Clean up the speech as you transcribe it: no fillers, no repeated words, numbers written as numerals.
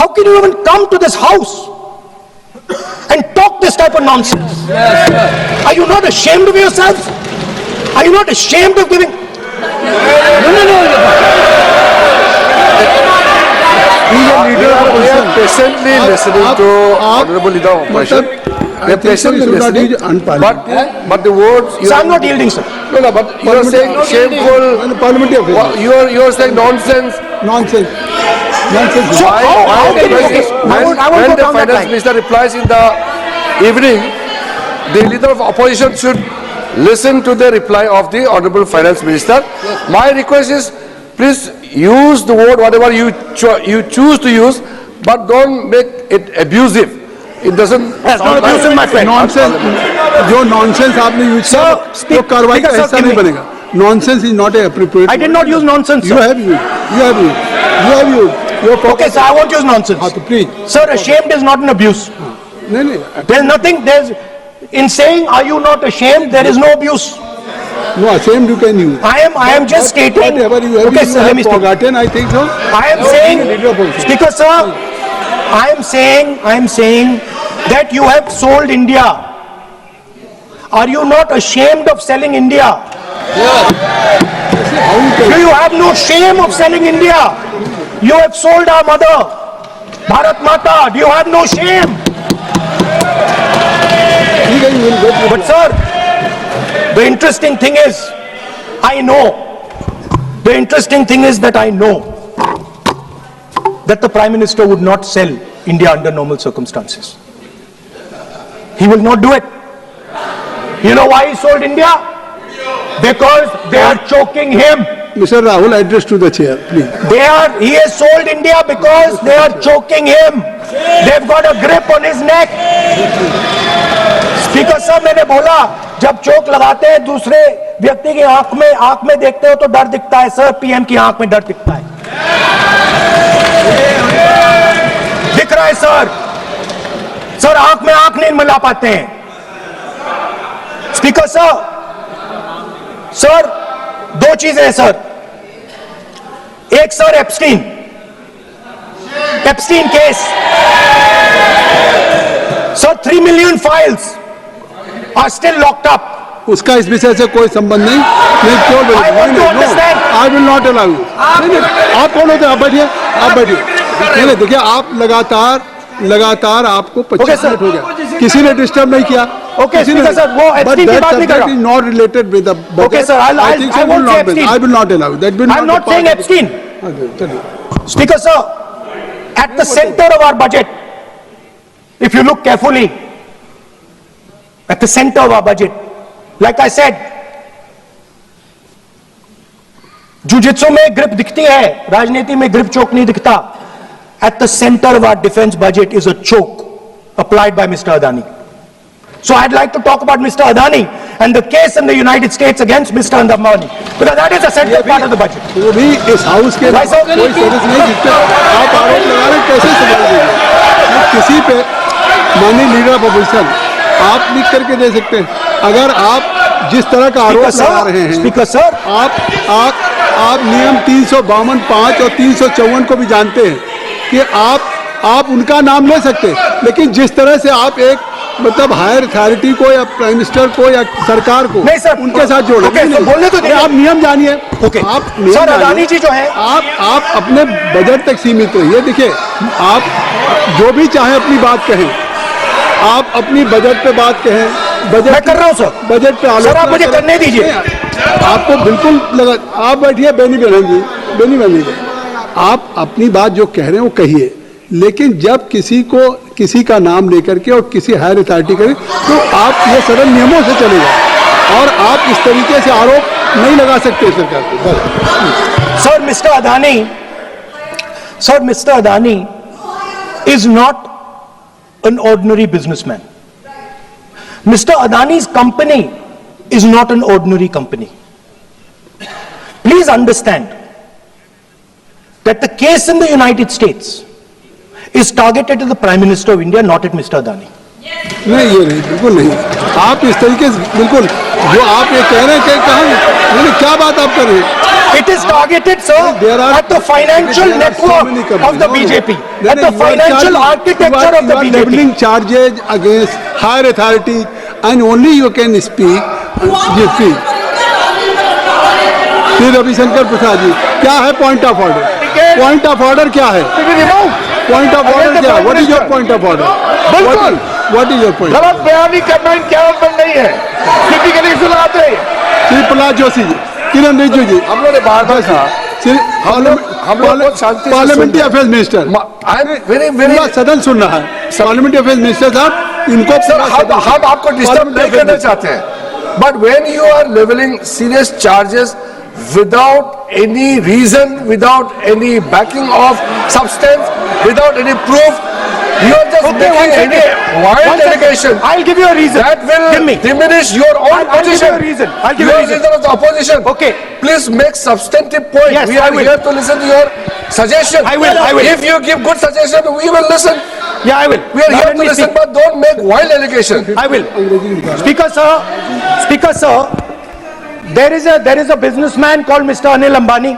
How can you even come to this house and talk this type of nonsense? Are you not ashamed of yourselves? Are you not ashamed of giving? Patiently listening to Honorable Leader of Opposition. They are patiently listening. But the words. So I'm not yielding, sir. No, but you are saying shameful. You are saying nonsense. Nonsense. So how can you? When the finance minister replies in the evening, the leader of opposition should listen to the reply of the Honorable Finance Minister. My request is, please use the word whatever you choose to use, but don't make it abusive. It doesn't. That's not abusive, my friend. Nonsense. जो nonsense आपने use किया वो कार्रवाई का हिस्सा नहीं बनेगा. Nonsense is not appropriate. I did not use nonsense, sir. You have used. Okay, sir, I won't use nonsense. Please. Sir, ashamed is not an abuse. नहीं. There's nothing. In saying, "Are you not ashamed?" There is no abuse. No, ashamed you can use. I am just stating. Whatever you have, Okay, sir, let me speak. forgotten, I think so. I am saying, Speaker sir, I am saying that you have sold India. Are you not ashamed of selling India? Do you have no shame of selling India? You have sold our mother, Bharat Mata. Do you have no shame? But sir, the interesting thing is, I know that the Prime Minister would not sell India under normal circumstances. He will not do it. You know why he sold India? Because they are choking him. Mr. Rahul, address to the chair, please. He has sold India because they are choking him. They've got a grip on his neck. Speaker साहब, मैंने बोला जब चोक लगाते हैं दूसरे व्यक्ति की आंख में देखते हो तो डर दिखता है. सर, पीएम की आंख में डर दिखता है. दिख रहा है सर आंख में आंख नहीं मिला पाते हैं. स्पीकर सर दो चीजें हैं सर. एक sir Epstein case. Sir 3 million files are still locked up. उसका इस विषय से कोई संबंध नहीं. क्यों बोल? I want to understand. I will not allow you. आप कौन होते हैं? आप बैठिए. नहीं, देखिए आप लगातार आपको 25 मिनट हो गया. किसी ने डिस्टर्ब नहीं किया. Okay, Speaker sir, वो एप्स्टीन की बात नहीं कर रहा. Is not related with the budget. Okay, sir, I won't say Epstein. I will not allow. That will not. I'm not saying Epstein. Speaker sir, at the center of our budget, if you look carefully, at the center of our budget, like I said, jujitsu में grip दिखती है, राजनीति में grip चोक नहीं दिखता. At the center of our defense budget is a choke applied by Mr. Adani. So I'd like to talk about Mr. Adani and the case in the United States against Mr. Ambani, because that is a central part of the budget. वो भी इस house के कोई service नहीं जिस पे आप आरोप लगा रहे हैं, कैसे संभाल देंगे? किसी पे माननीय लीडर ऑफ अपोजिशन आप लिख करके दे सकते हैं. अगर आप जिस तरह का आरोप लगा रहे हैं, स्पीकर सर, आप नियम 352(5) और 354 को भी जानते हैं कि आप उनका नाम ले सकते हैं, लेकिन जिस तरह से आप एक मतलब हायर अथॉरिटी को या प्राइम मिनिस्टर को या सरकार को नहीं सर, उनके साथ जोड़ बोलने तो दीजिए. आप नियम जानिए. आप सर, अदानी जी जो है, आप अपने बजट तक सीमित रहिए. देखिए, आप जो भी चाहे अपनी बात कहें, आप अपनी बजट पे बात कहें. बजट मैं कर रहा हूं सर. बजट पे सर, आप मुझे करने दीजिए. आपको बिल्कुल लगा. आप बैठिए बेनी बहन जी. आप अपनी बात जो कह रहे हैं वो कहिए, लेकिन जब किसी का नाम लेकर के और किसी हायर अथॉरिटी करें तो आप ये सरल नियमों से चलेगा और आप इस तरीके से आरोप नहीं लगा सकते सरकार को. Sir, mister Adani is not an ordinary businessman. Mr. Adani's company is not an ordinary company. Please understand that the case in the United States is targeted at the Prime Minister of India, not at Mr. Adani. नहीं, ये नहीं, बिल्कुल नहीं। आप इस तरीके से बिल्कुल जो आप ये कह रहे हैं कि कहाँ क्या बात आप कर रहे हैं? It is targeted, sir, There are- at the financial there are so network many companies. of the No, no. BJP, No, at no, the you are financial charging- architecture of the you are BJP. leveling charges against higher authority and only you can speak. Yes, please. Shri Ravishankar प्रसाद जी, क्या है point of order? Point of order क्या है? Point of order क्या? What is your point of order? बिल्कुल। What is your point? गलत बयानी करना इनके हाथ में नहीं है, किसी के लिए सुनाते हैं। श्री प्रहलाद जोशी जी, किरण रिजिजू जी, हम लोग ने बार बार कहा श्री हम लोग बहुत शांति से पार्लियामेंट्री सुन रहे affairs minister, I am very पूरा सदन सुन रहा है। पार्लियामेंट्री अफेयर्स मिनिस्टर साहब, इनको सर पूरा सदन- हम आपको डिस्टर्ब नहीं करना चाहते हैं, but when you are levelling serious charges without any reason, without any backing of substance, without any proof, you are just Okay, making one any second. wild One second. allegation. I'll give you a reason. That Give will me. diminish your own I'll give you position. a reason. I'll give you you a are reason. leader of the opposition. Okay. Please make substantive point. Yes, We I are will. here to listen to your suggestion. I will. If you give good suggestion, we will listen. Yeah, I will. We are Now here let to me listen, speak. but don't make wild allegation. I will. Speaker sir, there is a businessman called Mr. Anil Ambani.